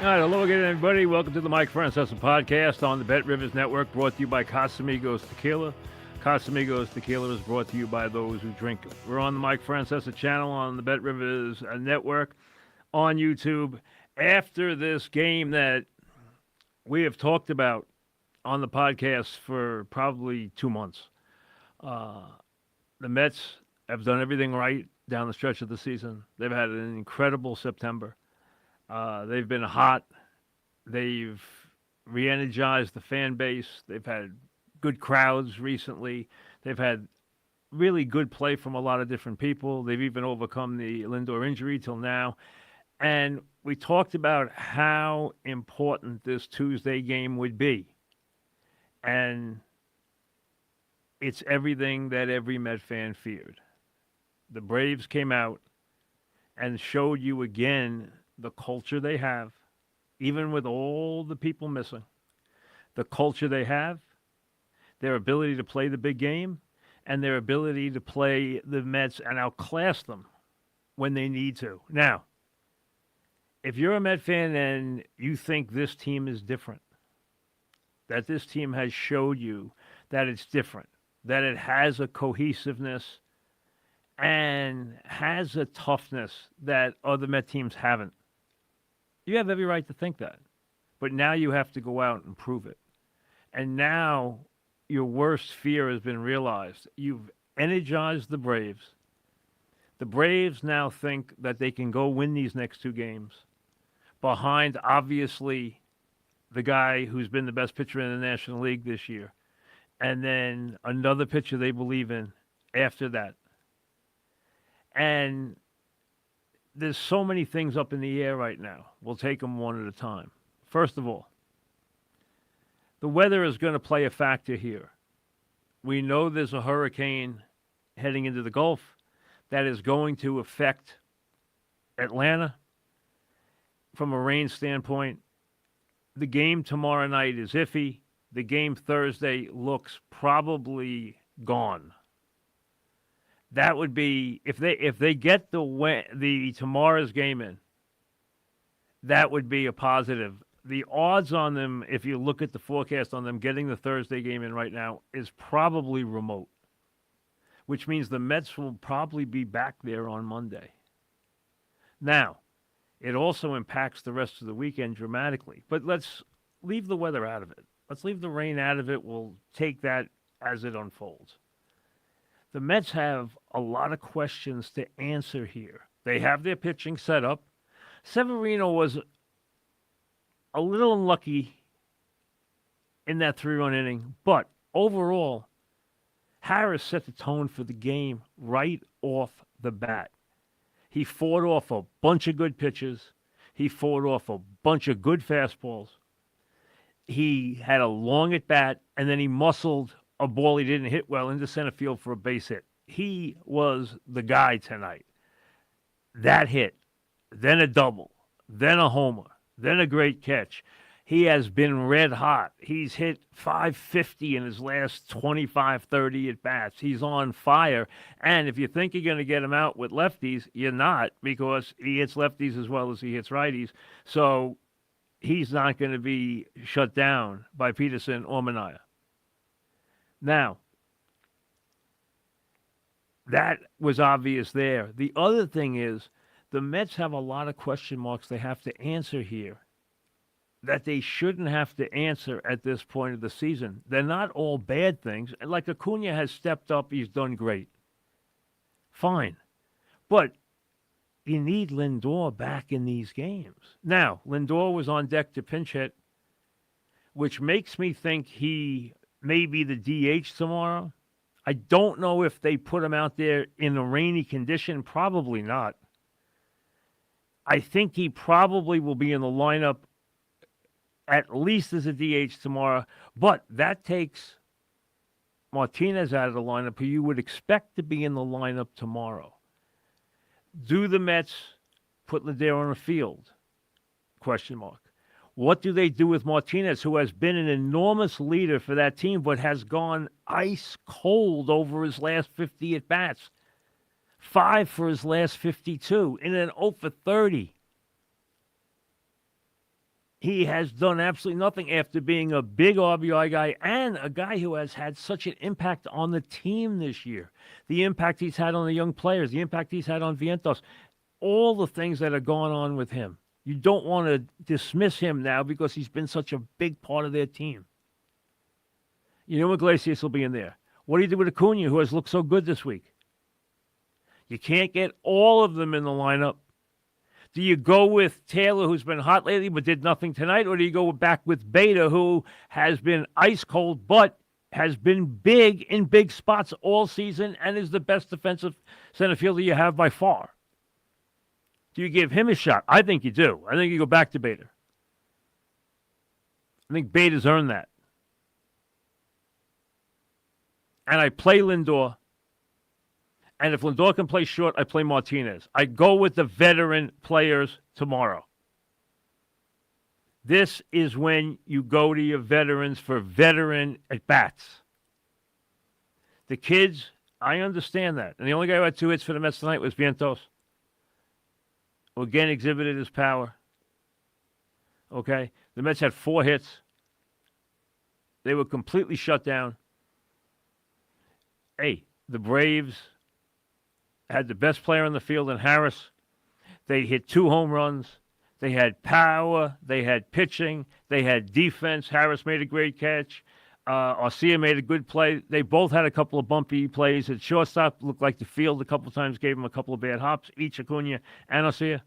All right, hello again, everybody. Welcome to the Mike Francesa podcast on the Bet Rivers Network, brought to you by Casamigos Tequila. Casamigos Tequila is brought to you by those who drink it. We're on the Mike Francesa channel on the Bet Rivers Network on YouTube. After this game that we have talked about on the podcast for probably 2 months, the Mets have done everything right down the stretch of the season. They've had an incredible September. They've been hot. They've re-energized the fan base. They've had good crowds recently. They've had really good play from a lot of different people. They've even overcome the Lindor injury till now. And we talked about how important this Tuesday game would be. And it's everything that every Met fan feared. The Braves came out and showed you again the culture they have, even with all the people missing, the culture they have, their ability to play the big game, and their ability to play the Mets and outclass them when they need to. Now, if you're a Met fan and you think this team is different, that this team has showed you that it's different, that it has a cohesiveness and has a toughness that other Met teams haven't, you have every right to think that. But now you have to go out and prove it. And now your worst fear has been realized. You've energized the Braves. The Braves now think that they can go win these next 2 games behind, obviously, the guy who's been the best pitcher in the National League this year. And then another pitcher they believe in after that. And there's so many things up in the air right now. We'll take them one at a time. First of all, the weather is going to play a factor here. We know there's a hurricane heading into the Gulf that is going to affect Atlanta from a rain standpoint. The game tomorrow night is iffy. The game Thursday looks probably gone. That would be if they get the tomorrow's game in. That would be a positive. The odds on them, if you look at the forecast on them getting the Thursday game in right now, is probably remote, which means the Mets will probably be back there on Monday. Now, it also impacts the rest of the weekend dramatically. But let's leave the weather out of it. Let's leave the rain out of it. We'll take that as it unfolds. The Mets have a lot of questions to answer here. They have their pitching set up. Severino was a little unlucky in that 3-run inning, but overall, Harris set the tone for the game right off the bat. He fought off a bunch of good pitches. He fought off a bunch of good fastballs. He had a long at bat, and then he muscled a ball he didn't hit well into center field for a base hit. He was the guy tonight. That hit, then a double, then a homer, then a great catch. He has been red hot. He's hit .550 in his last 25, 30 at-bats. He's on fire. And if you think you're going to get him out with lefties, you're not, because he hits lefties as well as he hits righties. So he's not going to be shut down by Peterson or Minaya. Now, that was obvious there. The other thing is the Mets have a lot of question marks they have to answer here that they shouldn't have to answer at this point of the season. They're not all bad things. Like Acuna has stepped up. He's done great. Fine. But you need Lindor back in these games. Now, Lindor was on deck to pinch hit, which makes me think he may be the DH tomorrow. I don't know if they put him out there in a rainy condition. Probably not. I think he probably will be in the lineup at least as a DH tomorrow. But that takes Martinez out of the lineup, who you would expect to be in the lineup tomorrow. Do the Mets put Lindor on the field? Question mark. What do they do with Martinez, who has been an enormous leader for that team, but has gone ice cold over his last 50 at-bats? 5 for his last 52 in an 0 for 30. He has done absolutely nothing after being a big RBI guy and a guy who has had such an impact on the team this year. The impact he's had on the young players, the impact he's had on Vientos, all the things that are going on with him. You don't want to dismiss him now because he's been such a big part of their team. You know Iglesias will be in there. What do you do with Acuna, who has looked so good this week? You can't get all of them in the lineup. Do you go with Taylor, who's been hot lately but did nothing tonight, or do you go back with Beta, who has been ice cold but has been big in big spots all season and is the best defensive center fielder you have by far? Do you give him a shot? I think you do. I think you go back to Beta. I think Beta's earned that. And I play Lindor. And if Lindor can play short, I play Martinez. I go with the veteran players tomorrow. This is when you go to your veterans for veteran at-bats. The kids, I understand that. And the only guy who had 2 hits for the Mets tonight was Vientos, who again exhibited his power. Okay? The Mets had 4 hits. They were completely shut down. Hey, the Braves had the best player on the field in Harris. They hit 2 home runs. They had power. They had pitching. They had defense. Harris made a great catch. Arcia made a good play. They both had a couple of bumpy plays. At shortstop, looked like the field a couple of times gave them a couple of bad hops, each Acuna and Arcia.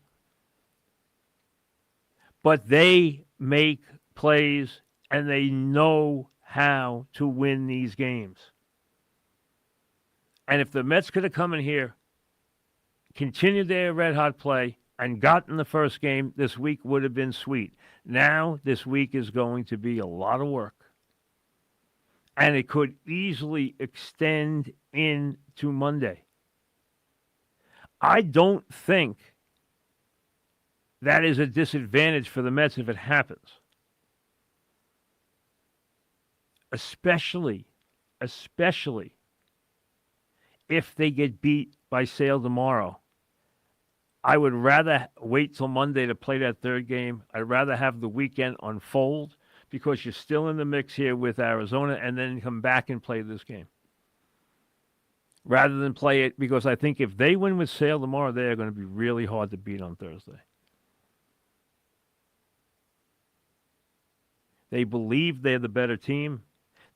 But they make plays, and they know how to win these games. And if the Mets could have come in here, continued their red-hot play, and gotten the first game, this week would have been sweet. Now, this week is going to be a lot of work. And it could easily extend into Monday. I don't think that is a disadvantage for the Mets if it happens. Especially if they get beat by Sale tomorrow. I would rather wait till Monday to play that third game. I'd rather have the weekend unfold because you're still in the mix here with Arizona and then come back and play this game. Rather than play it, because I think if they win with Sale tomorrow, they are going to be really hard to beat on Thursday. They believe they're the better team.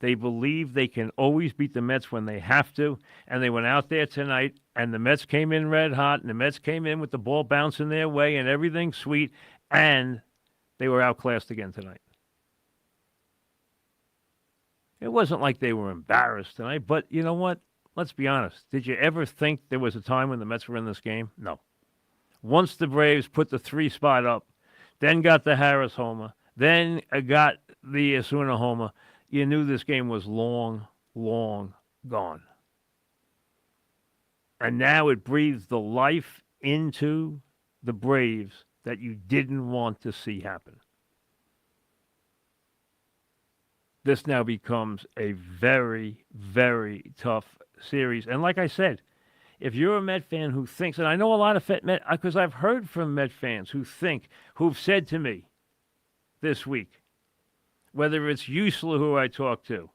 They believe they can always beat the Mets when they have to. And they went out there tonight, and the Mets came in red hot, and the Mets came in with the ball bouncing their way and everything sweet, and they were outclassed again tonight. It wasn't like they were embarrassed tonight, but you know what? Let's be honest. Did you ever think there was a time when the Mets were in this game? No. Once the Braves put the 3 spot up, then got the Harris homer, then got the Asuna homer, you knew this game was long, long gone. And now it breathes the life into the Braves that you didn't want to see happen. This now becomes a very, very tough series. And like I said, if you're a Met fan who thinks, and I know a lot of Met, because I've heard from Met fans who've said to me this week, whether it's Usla, who I talked to,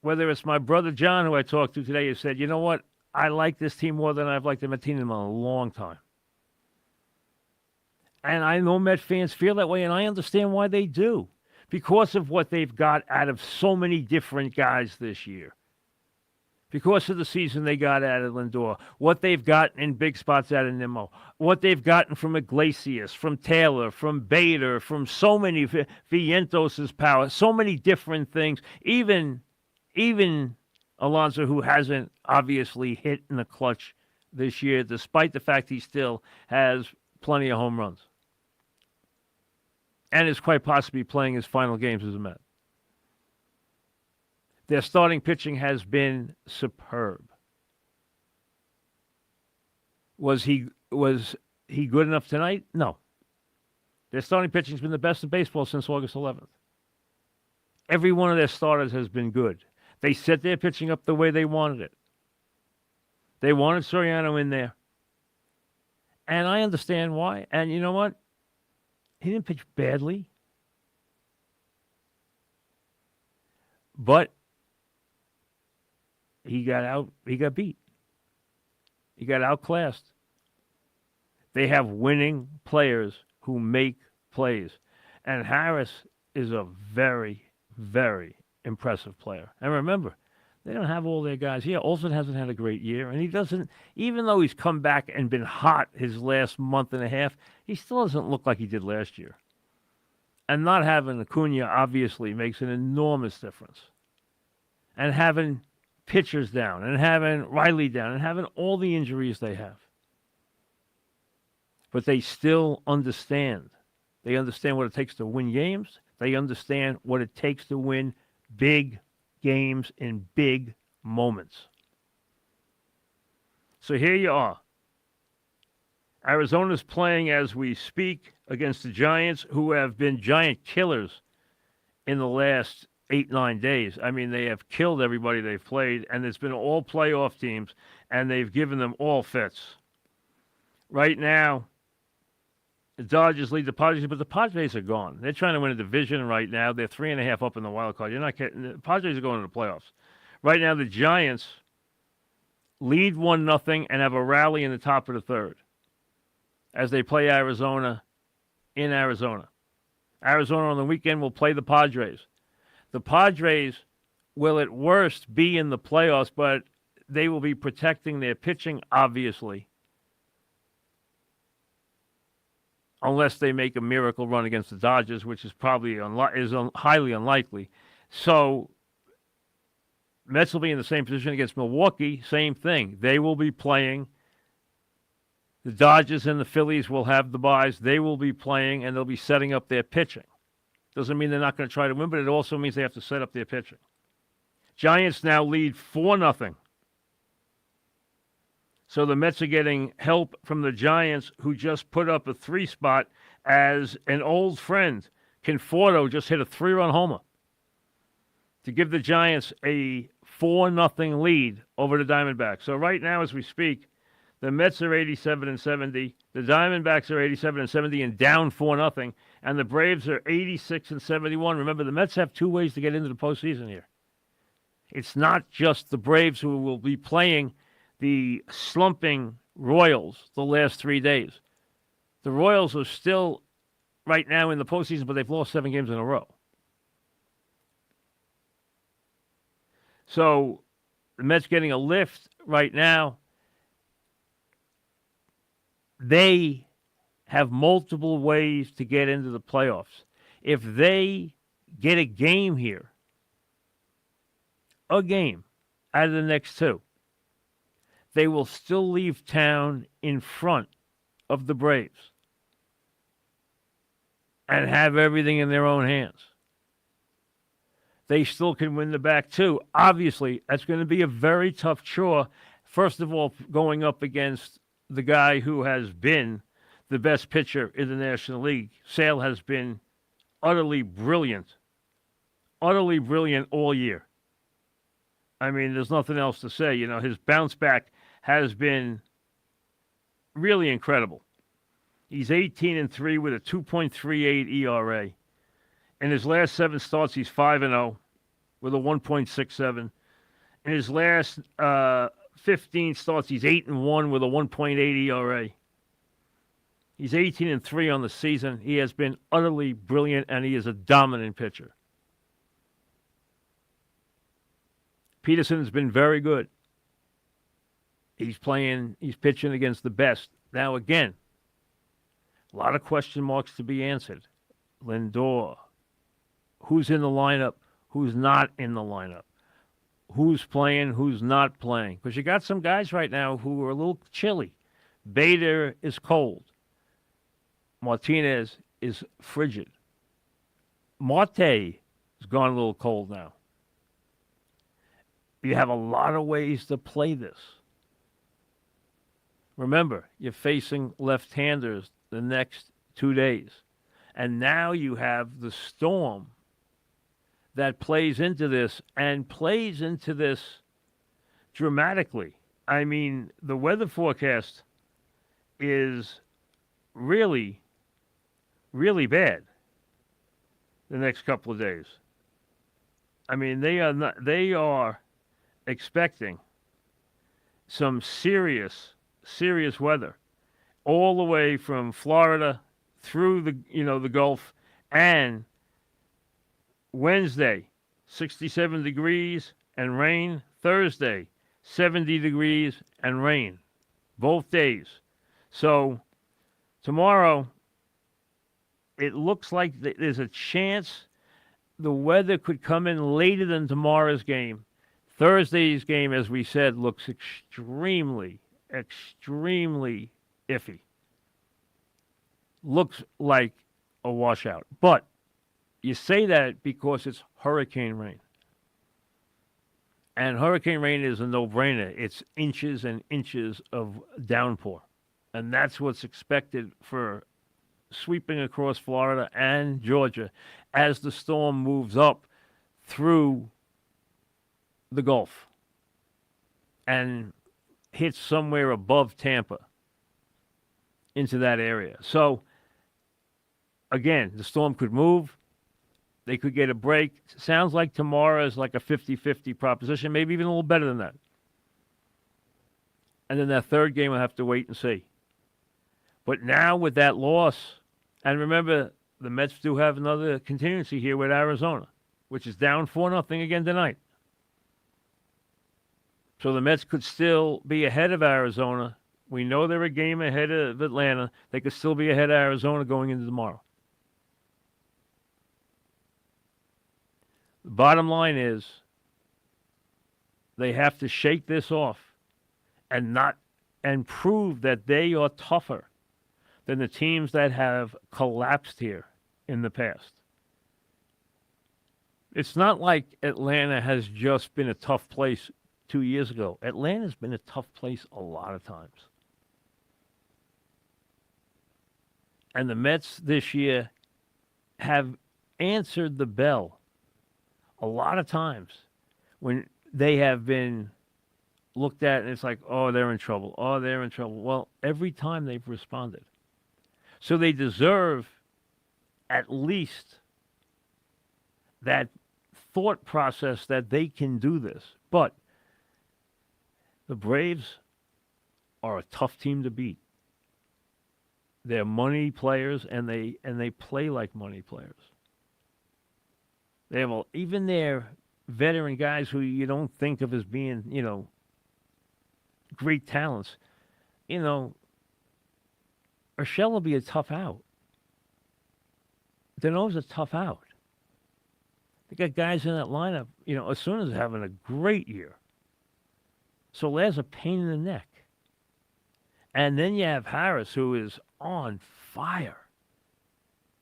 whether it's my brother John, who I talked to today, who said, you know what, I like this team more than I've liked the Met team in a long time. And I know Met fans feel that way, and I understand why they do, because of what they've got out of so many different guys this year. Because of the season they got out of Lindor, what they've gotten in big spots out of Nimmo, what they've gotten from Iglesias, from Taylor, from Bader, from so many, Vientos' power, so many different things. Even Alonso, who hasn't obviously hit in the clutch this year, despite the fact he still has plenty of home runs. And is quite possibly playing his final games as a Met. Their starting pitching has been superb. Was he good enough tonight? No. Their starting pitching has been the best in baseball since August 11th. Every one of their starters has been good. They set their pitching up the way they wanted it. They wanted Soriano in there. And I understand why. And you know what? He didn't pitch badly, but he got out. He got beat. He got outclassed. They have winning players who make plays, and Harris is a very, very impressive player. And remember, they don't have all their guys. Yeah, Olsen hasn't had a great year, and he doesn't. Even though he's come back and been hot his last month and a half, he still doesn't look like he did last year. And not having Acuna obviously makes an enormous difference. And having pitchers down, and having Riley down, and having all the injuries they have. But they still understand. They understand what it takes to win games. They understand what it takes to win big games in big moments. So here you are. Arizona's playing as we speak against the Giants, who have been giant killers in the last 8-9 days. I mean, they have killed everybody they've played, and it's been all playoff teams, and they've given them all fits. Right now, the Dodgers lead the Padres, but the Padres are gone. They're trying to win a division right now. They're 3.5 up in the wild card. You're not getting the Padres are going to the playoffs. Right now, the Giants lead 1-0 and have a rally in the top of the third as they play Arizona in Arizona. Arizona on the weekend will play the Padres. The Padres will at worst be in the playoffs, but they will be protecting their pitching, obviously, unless they make a miracle run against the Dodgers, which is probably highly unlikely. So Mets will be in the same position against Milwaukee. Same thing. They will be playing. The Dodgers and the Phillies will have the byes. They will be playing, and they'll be setting up their pitching. Doesn't mean they're not going to try to win, but it also means they have to set up their pitching. Giants now lead 4-0. So the Mets are getting help from the Giants, who just put up a 3 spot as an old friend, Conforto, just hit a 3-run homer to give the Giants a 4-0 lead over the Diamondbacks. So right now, as we speak, the Mets are 87-70, the Diamondbacks are 87-70 and down 4-0, and the Braves are 86-71. Remember, the Mets have 2 ways to get into the postseason here. It's not just the Braves who will be playing the slumping Royals the last 3 days. The Royals are still right now in the postseason, but they've lost 7 games in a row. So the Mets getting a lift right now. They have multiple ways to get into the playoffs. If they get a game here, a game out of the next 2, they will still leave town in front of the Braves and have everything in their own hands. They still can win the back 2. Obviously, that's going to be a very tough chore. First of all, going up against the guy who has been the best pitcher in the National League. Sale has been utterly brilliant all year. I mean, there's nothing else to say. You know, his bounce back has been really incredible. He's 18-3 with a 2.38 ERA. In his last 7 starts, he's 5-0 with a 1.67. In his last 15 starts, he's 8-1 with a 1.8 ERA. He's 18-3 on the season. He has been utterly brilliant, and he is a dominant pitcher. Peterson has been very good. He's pitching against the best. Now, again, a lot of question marks to be answered. Lindor, who's in the lineup, who's not in the lineup, who's playing, who's not playing. Because you got some guys right now who are a little chilly. Bader is cold. Martinez is frigid. Marte has gone a little cold now. You have a lot of ways to play this. Remember, you're facing left-handers the next 2 days. And now you have the storm that plays into this and plays into this dramatically. I mean, the weather forecast is really really bad the next couple of days. I mean, they are expecting some serious weather all the way from Florida through the Gulf, and Wednesday 67 degrees and rain, Thursday 70 degrees and rain both days. So tomorrow it looks like there's a chance the weather could come in later than tomorrow's game. Thursday's game, as we said, looks extremely iffy. Looks like a washout. But you say that because it's hurricane rain. And hurricane rain is a no-brainer. It's inches and inches of downpour. And that's what's expected for sweeping across Florida and Georgia as the storm moves up through the Gulf and hits somewhere above Tampa into that area. So, again, the storm could move. They could get a break. Sounds like tomorrow is like a 50-50 proposition, maybe even a little better than that. And then that third game, we'll have to wait and see. But now with that loss, and remember, the Mets do have another contingency here with Arizona, which is down 4-0 again tonight. So the Mets could still be ahead of Arizona. We know they're a game ahead of Atlanta. They could still be ahead of Arizona going into tomorrow. The bottom line is they have to shake this off and prove that they are tougher than the teams that have collapsed here in the past. It's not like Atlanta has just been a tough place 2 years ago. Atlanta's been a tough place a lot of times. And the Mets this year have answered the bell a lot of times when they have been looked at and it's like, oh, they're in trouble. Oh, they're in trouble. Well, every time they've responded. So they deserve at least that thought process that they can do this. But the Braves are a tough team to beat. They're money players, and they play like money players. They have even their veteran guys who you don't think of as being, great talents. Urshela will be a tough out. Dano's a tough out. They got guys in that lineup, Asuna's having a great year. Solaire's a pain in the neck. And then you have Harris, who is on fire.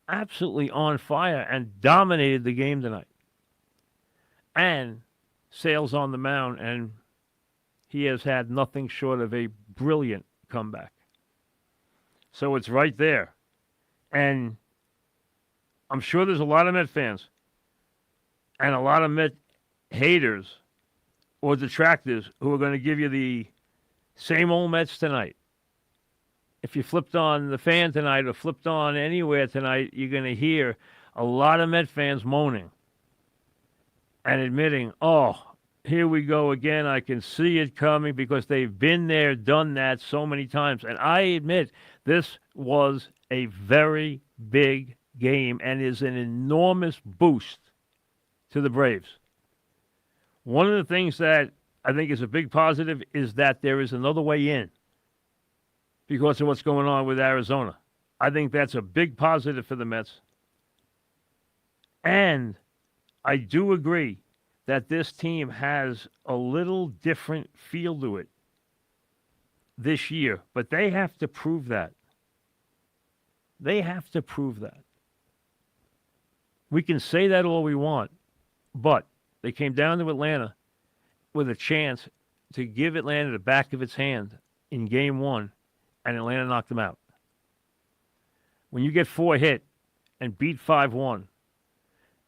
Absolutely on fire and dominated the game tonight. And Sale's on the mound, and he has had nothing short of a brilliant comeback. So it's right there. And I'm sure there's a lot of Met fans and a lot of Met haters or detractors who are going to give you the same old Mets tonight. If you flipped on the Fan tonight or flipped on anywhere tonight, you're going to hear a lot of Met fans moaning and admitting, oh, here we go again. I can see it coming because they've been there, done that so many times. And I admit this was a very big game and is an enormous boost to the Braves. One of the things that I think is a big positive is that there is another way in because of what's going on with Arizona. I think that's a big positive for the Mets. And I do agree that this team has a little different feel to it this year, but they have to prove that. They have to prove that. We can say that all we want, but they came down to Atlanta with a chance to give Atlanta the back of its hand in game one, and Atlanta knocked them out. When you get 4 hit and beat 5-1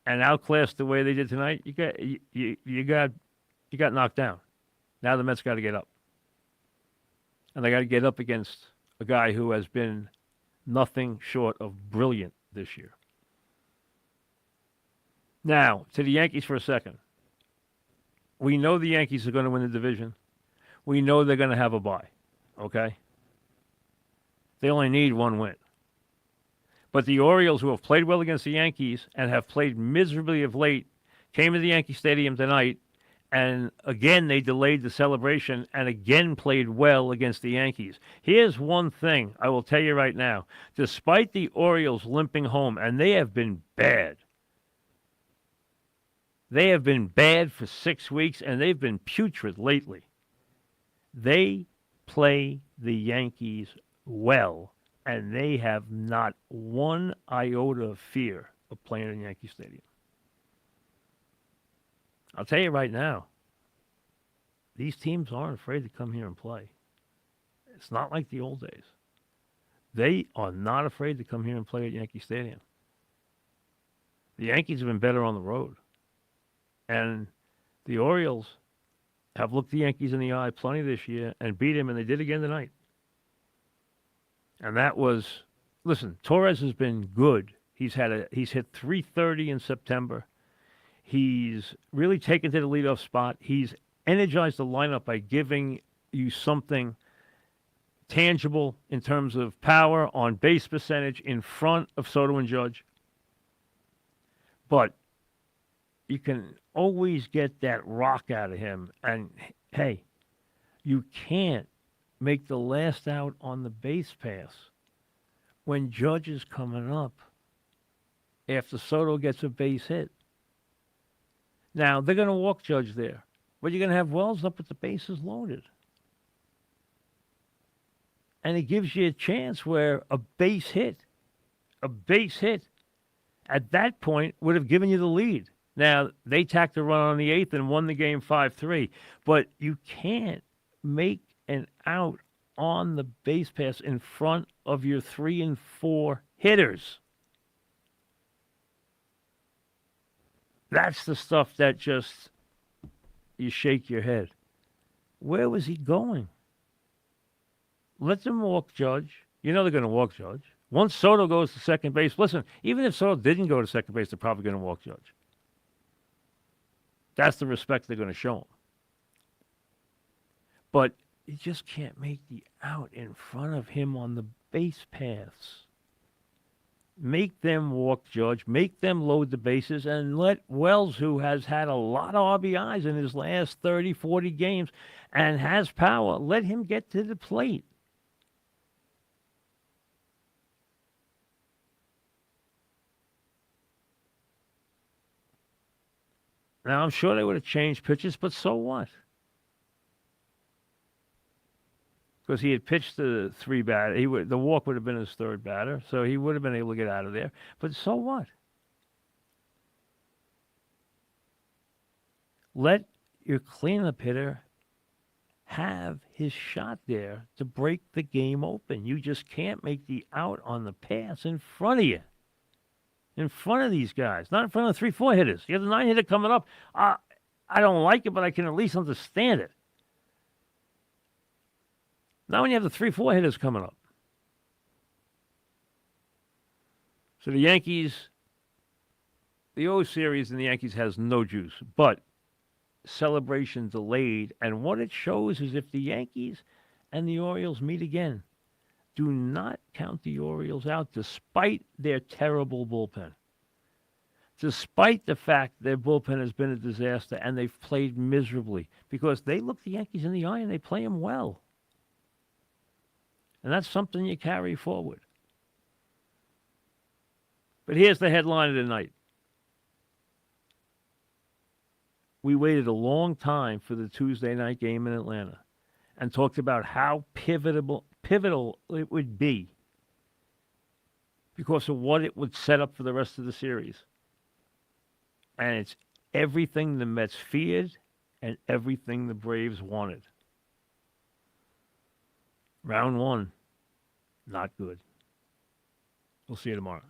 and outclassed the way they did tonight, you got knocked down. Now the Mets got to get up. And they got to get up against a guy who has been nothing short of brilliant this year. Now, to the Yankees for a second. We know the Yankees are going to win the division. We know they're going to have a bye. Okay? They only need one win. But the Orioles, who have played well against the Yankees and have played miserably of late, came to the Yankee Stadium tonight, and again they delayed the celebration and again played well against the Yankees. Here's one thing I will tell you right now. Despite the Orioles limping home, and they have been bad. They have been bad for 6 weeks, and they've been putrid lately. They play the Yankees well, and they have not one iota of fear of playing in Yankee Stadium. I'll tell you right now, these teams aren't afraid to come here and play. It's not like the old days. They are not afraid to come here and play at Yankee Stadium. The Yankees have been better on the road. And the Orioles have looked the Yankees in the eye plenty this year and beat him, and they did again tonight. And that was, listen, Torres has been good. He's hit 330 in September. He's really taken to the leadoff spot. He's energized the lineup by giving you something tangible in terms of power, on base percentage in front of Soto and Judge. But you can always get that rock out of him. And, hey, you can't make the last out on the base pass when Judge is coming up after Soto gets a base hit. Now, they're going to walk Judge there, but you're going to have Wells up with the bases loaded. And it gives you a chance where a base hit at that point would have given you the lead. Now, they tacked a run on the 8th and won the game 5-3. But you can't make an out on the base pass in front of your 3 and 4 hitters. That's the stuff that just, you shake your head. Where was he going? Let them walk Judge. You know they're going to walk Judge. Once Soto goes to second base, listen, even if Soto didn't go to second base, they're probably going to walk Judge. That's the respect they're going to show him. But you just can't make the out in front of him on the base paths. Make them walk Judge, make them load the bases, and let Wells, who has had a lot of RBIs in his last 30, 40 games and has power, let him get to the plate. Now, I'm sure they would have changed pitches, but so what? Because he had pitched the 3 batter. The walk would have been his 3rd batter, so he would have been able to get out of there. But so what? Let your cleanup hitter have his shot there to break the game open. You just can't make the out on the pass in front of you. In front of these guys, not in front of the 3-4 hitters. You have the 9 hitter coming up. I don't like it, but I can at least understand it. Now when you have the 3-4 hitters coming up. So the Yankees, the O series in the Yankees has no juice, but celebration delayed. And what it shows is if the Yankees and the Orioles meet again, do not count the Orioles out despite their terrible bullpen. Despite the fact their bullpen has been a disaster and they've played miserably because they look the Yankees in the eye and they play them well. And that's something you carry forward. But here's the headline of the night. We waited a long time for the Tuesday night game in Atlanta and talked about how pivotal it would be because of what it would set up for the rest of the series. And it's everything the Mets feared and everything the Braves wanted. Round 1, not good. We'll see you tomorrow.